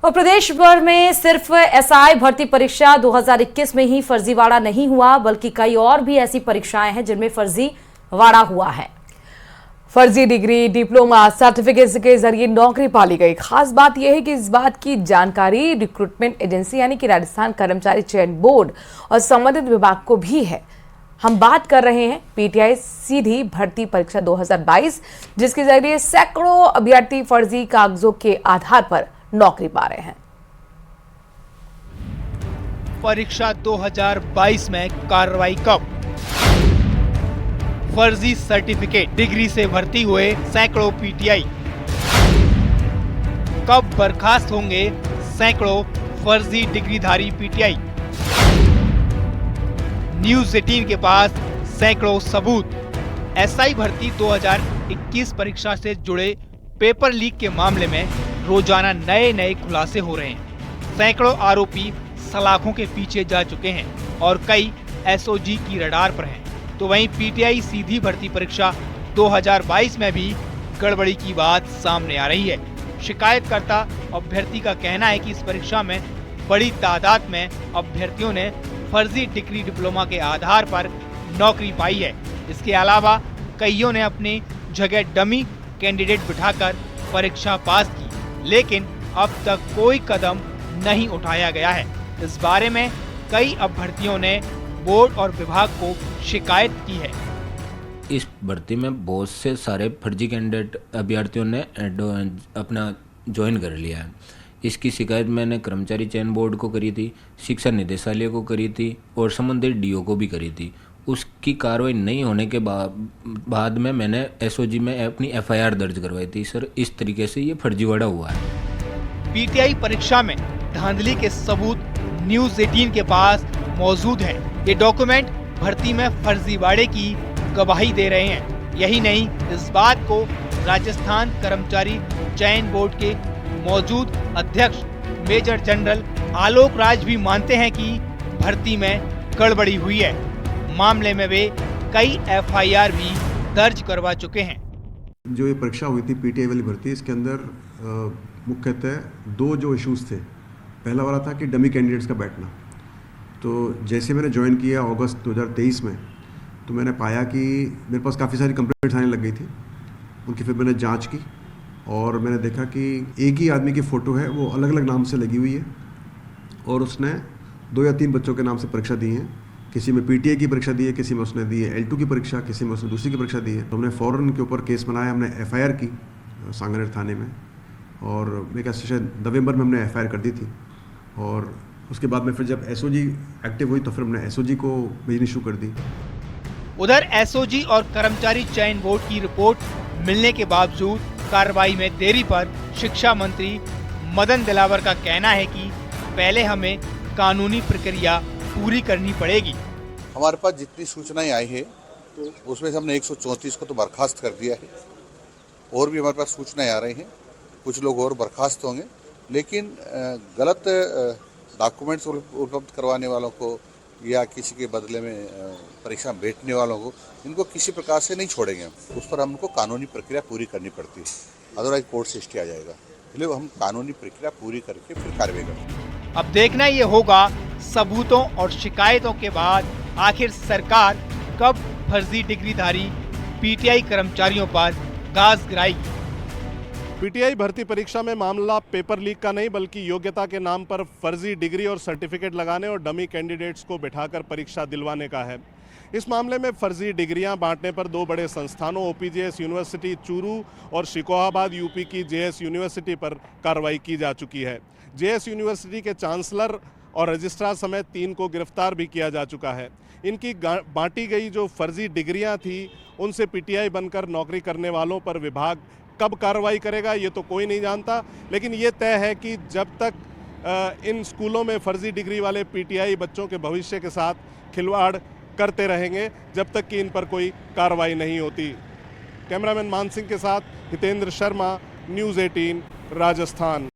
और प्रदेश भर में सिर्फ एसआई भर्ती परीक्षा 2021 में ही फर्जीवाड़ा नहीं हुआ, बल्कि कई और भी ऐसी परीक्षाएं हैं जिनमें फर्जीवाड़ा हुआ है। फर्जी डिग्री, डिप्लोमा, सर्टिफिकेट के जरिए नौकरी पाली गई। खास बात यह है कि इस बात की जानकारी रिक्रूटमेंट एजेंसी यानी कि राजस्थान कर्मचारी चयन बोर्ड और संबंधित विभाग को भी है। हम बात कर रहे हैं पीटीआई सीधी भर्ती परीक्षा 2022, जिसके जरिए सैकड़ों अभ्यर्थी फर्जी कागजों के आधार पर नौकरी पा रहे हैं। परीक्षा 2022 में कार्रवाई कब? फर्जी सर्टिफिकेट डिग्री से भर्ती हुए सैकड़ों पीटीआई। कब बर्खास्त होंगे सैकड़ों फर्जी डिग्रीधारी पीटीआई? न्यूज 18 के पास सैकड़ों सबूत। एसआई भर्ती 2021 परीक्षा से जुड़े पेपर लीक के मामले में रोजाना नए खुलासे हो रहे हैं। सैकड़ों आरोपी सलाखों के पीछे जा चुके हैं और कई एसओजी की रडार पर हैं। तो वहीं पीटीआई सीधी भर्ती परीक्षा 2022 में भी गड़बड़ी की बात सामने आ रही है। शिकायतकर्ता अभ्यर्थी का कहना है कि इस परीक्षा में बड़ी तादाद में अभ्यर्थियों ने फर्जी डिग्री डिप्लोमा के आधार पर नौकरी पाई है। इसके अलावा कईयों ने अपनी जगह डमी कैंडिडेट बिठाकर परीक्षा पास की, लेकिन अब तक कोई कदम नहीं उठाया गया है। इस बारे में कई अभ्यर्थियों ने बोर्ड और विभाग को शिकायत की है। इस भर्ती में बहुत से सारे फर्जी कैंडिडेट अभ्यर्थियों ने अपना ज्वाइन कर लिया है। इसकी शिकायत मैंने कर्मचारी चयन बोर्ड को करी थी, शिक्षा निदेशालय को करी थी और संबंधित डीओ को भी करी थी। उसकी कार्रवाई नहीं होने के बाद में मैंने एसओजी में अपनी एफआईआर दर्ज करवाई थी। सर, इस तरीके से ये फर्जीवाड़ा हुआ है। पीटीआई परीक्षा में धांधली के सबूत न्यूज 18 के पास मौजूद है। ये डॉक्यूमेंट भर्ती में फर्जीवाड़े की गवाही दे रहे हैं। यही नहीं, इस बात को राजस्थान कर्मचारी चयन बोर्ड के मौजूद अध्यक्ष मेजर जनरल आलोक राज भी मानते हैं कि भर्ती में गड़बड़ी हुई है। मामले में वे कई एफआईआर भी दर्ज करवा चुके हैं। जो ये परीक्षा हुई थी पीटीआई वाली भर्ती, इसके अंदर मुख्यतः दो जो इश्यूज थे। पहला वाला था कि डमी कैंडिडेट्स का बैठना। तो जैसे मैंने ज्वाइन किया अगस्त 2023 में, तो मैंने पाया कि मेरे पास काफ़ी सारी कंप्लेंट्स आने लग गई थी। उनकी फिर मैंने जांच की और मैंने देखा कि एक ही आदमी की फ़ोटो है, वो अलग अलग नाम से लगी हुई है और उसने 2 या 3 बच्चों के नाम से परीक्षा दी है। किसी में पीटीआई की परीक्षा दी है, किसी में उसने दी है L2 की परीक्षा, किसी में उसने दूसरी की परीक्षा दी है। तो हमने फ़ौरन के ऊपर केस बनाया, हमने एफआईआर की सांगानेर थाने में और मेरे ख्याल से शायद नवंबर में हमने एफआईआर कर दी थी। और उसके बाद में फिर जब एसओजी एक्टिव हुई तो फिर हमने एसओजी को भेजनी शुरू कर दी। उधर एसओजी और कर्मचारी चयन बोर्ड की रिपोर्ट मिलने के बावजूद कार्रवाई में देरी पर शिक्षा मंत्री मदन दिलावर का कहना है कि पहले हमें कानूनी प्रक्रिया पूरी करनी पड़ेगी। हमारे पास जितनी सूचनाएं आई है तो उसमें से हमने 134 को तो बर्खास्त कर दिया है। और भी हमारे पास सूचनाएं आ रही हैं, कुछ लोग और बर्खास्त होंगे। लेकिन गलत डॉक्यूमेंट्स उपलब्ध करवाने वालों को या किसी के बदले में परीक्षा में बैठने वालों को, इनको किसी प्रकार से नहीं छोड़ेंगे। उस पर हमको कानूनी प्रक्रिया पूरी करनी पड़ती है, अदरवाइज कोर्ट से स्टे आ जाएगा। इसलिए हम कानूनी प्रक्रिया पूरी करके फिर कार्रवाई करेंगे। अब देखना ये होगा सबूतों और शिकायतों के बाद आखिर सरकार कब फर्जी डिग्रीधारी पीटीआई कर्मचारियों पर गाज गिराएगी। पीटीआई भर्ती परीक्षा में मामला पेपर लीक का नहीं, बल्कि योग्यता के नाम पर फर्जी डिग्री और सर्टिफिकेट लगाने और डमी कैंडिडेट्स को बिठाकर परीक्षा दिलवाने का है। इस मामले में फर्जी डिग्रियां बांटने पर 2 बड़े संस्थानों ओपीजेएस यूनिवर्सिटी चूरू और शिकोहाबाद यूपी की जेएस यूनिवर्सिटी पर कार्रवाई की जा चुकी है। जेएस यूनिवर्सिटी के चांसलर और रजिस्ट्रार समेत 3 को गिरफ्तार भी किया जा चुका है। इनकी बांटी गई जो फर्जी डिग्रियां थी, उनसे पीटीआई बनकर नौकरी करने वालों पर विभाग कब कार्रवाई करेगा ये तो कोई नहीं जानता। लेकिन ये तय है कि जब तक इन स्कूलों में फर्जी डिग्री वाले पीटीआई बच्चों के भविष्य के साथ खिलवाड़ करते रहेंगे, जब तक कि इन पर कोई कार्रवाई नहीं होती। कैमरामैन मान सिंह के साथ हितेंद्र शर्मा, न्यूज़ 18 राजस्थान।